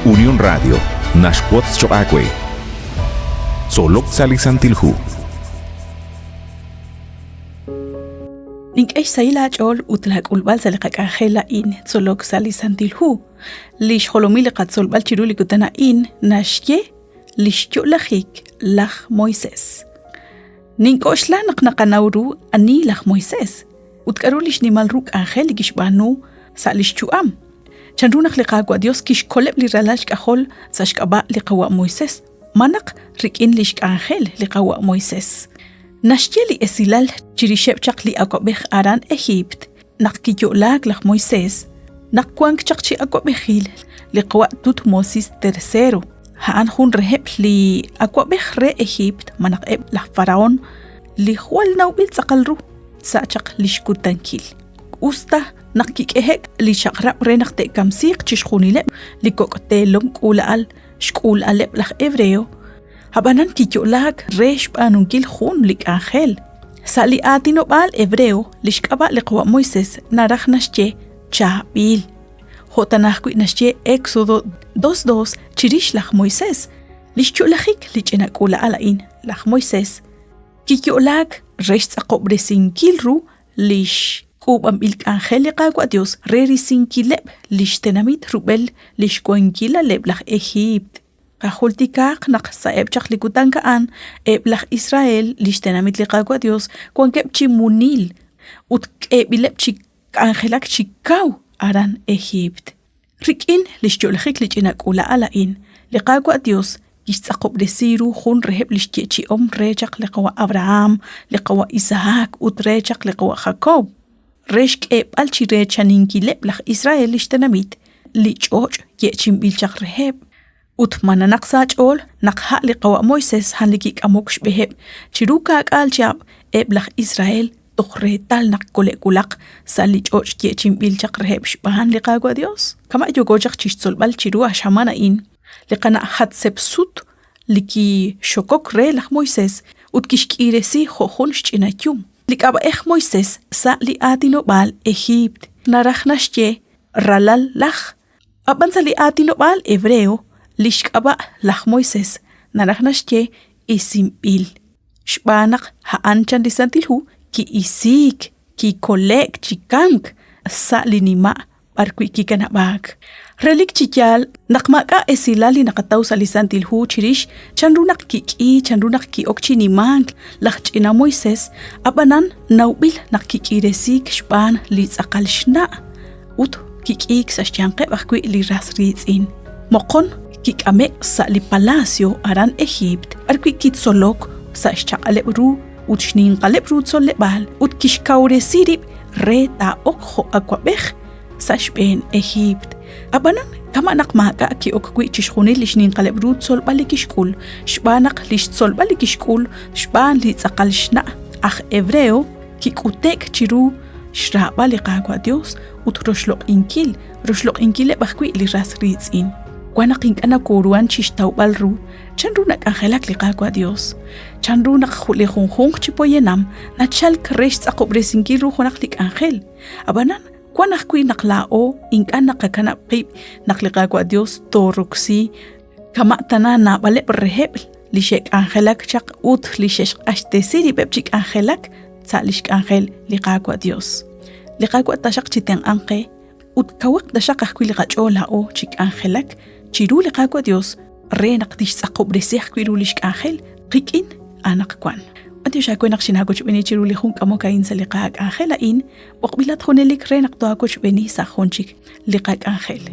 Unión Radio, Nashquots Choacue. Solok Salisantilhu. Nink eich saila chol utlak ulbal salikak ajela in Solok Salisantilhu. Lish holomile kat solbal chiruli kutana in nashye lish lachik lach Moises. Nink oshla naknakanauru ani lach Moises. Utkarulish ni malruk angel gishbanu sa lish chuam. Chanrunak liqagwa Dios kish koleb li ralash kahol sa shkaba liqawa Moises. Manak rikin lish angel liqawa Moises. Nashye li esilal chirishep chak li akobech aran Egypt. Nakkiyolag lach Moises. Nakkuank chak chi akobechil liqawa tut Moses tercero. Haan hun reheb li akobech re Egypt manak eb lach faraon li hual naubil sakalru sa chak lish kutankil. Usta nakikehek li shakrap re nakte kamsik chishkhunile li koktelong kulaal shkul alep lach hebreo habanan kiyolag resh panunkil khun lik angel sali atinobal hebreo lishkaba liqwa Moises narajnashche chabil hotanahku nashche Éxodo 2:2 chirish lach Moises lishchulajik lichena kulaalain lach Moises kiyolag resh tsaqobresinkilru lish Kubam ilk angel liqagwa Dios rerisinki leb lish tenamit rubel lish koinkila leb lach Egypt. Kahultikak nak sa ebchak likutankaan eb lach Israel lish tenamit liqagwa Dios konkep chi munil ut ebileb chi angelak chikaw aran Egypt. Rikin lish yolajik lish inakula alain liqagwa Dios yisaqob desiru khun reheb lish chi rejak liqawa Abraham liqawa Isaac ut rejak liqawa Jacob. Reshk eb alchire chaninki leb lach Israel ishtenamit li choch yechim bilchak reheb ut mananak sachol nakha liqawa Moises hanlikik amoksh beheb chiruka alchab eb lach Israel tokhre tal nak kolekulak sa li choch yechim bilchak reheb shbahan liqagwa Dios kama yogojak chisol bal chiru ashamana in liqana hatsepsut liki shokok re lach Moises ut kishkiresi khokhon shchinakyum Likaba Moises sa li atinobal Egypt narajnashye ralal lach. Aban sa li atinobal hebreo lishkaba lach Moises narajnashye isimpil. Shbanak haanchan disantilhu ki isik ki kolek chikank sa linima parkwi ki kanabag. Relik chikyal nakmaka esilali nakataw sa lisantilhu chirish chanrunak ki chanrunak ki okchinimang lach china Moises abanan naubil nakikiresik shpan li tsakal shna ut kikik sa shyanqe bakwi li rasritzin mokon kikame sa li palacio aran Egypt arkwi kitsolok sa shchaqalebru ut shnin qalebru tsolebal ut kishkauresirib re ta okho akwabech sa shpen Egypt Abanan kama nakmaka ki okwi chishkhuni lishnin qalebru tsol balikishkul shbanak lish tsol balikishkul shban li tsaqal shna akh hebreo ki kutek chiru shra baliqagwa Dios ut roshloq inkil bakwi li rasritzin kwanaqin kana kuruan chishtaw balru chanrunak angelak liqagwa Dios chanrunak khuli khunkhung chipoyenam nachal kresh tsaqobresinkil ru khonak lik angel abanan Kwanakwi naklao inkan nakakanapib naklikagwa Dios toruksi kama tanan na bale reheb lishek angelak chak ut lishesh ashtesiri bebchik angelak sa lishk angel likagwa Dios likagwa tashak chiten ange ut kawak tashak akwi likachola o chik angelak chiru likagwa Dios re nakdish tsaqobresih kwiru lishk angel qikin anakwan Ati siya ko naksinago chubini chiruli khung kamo kain sa liqag angel in, wakbilat khunelik re naktuago chubini sa khunchik liqag angel.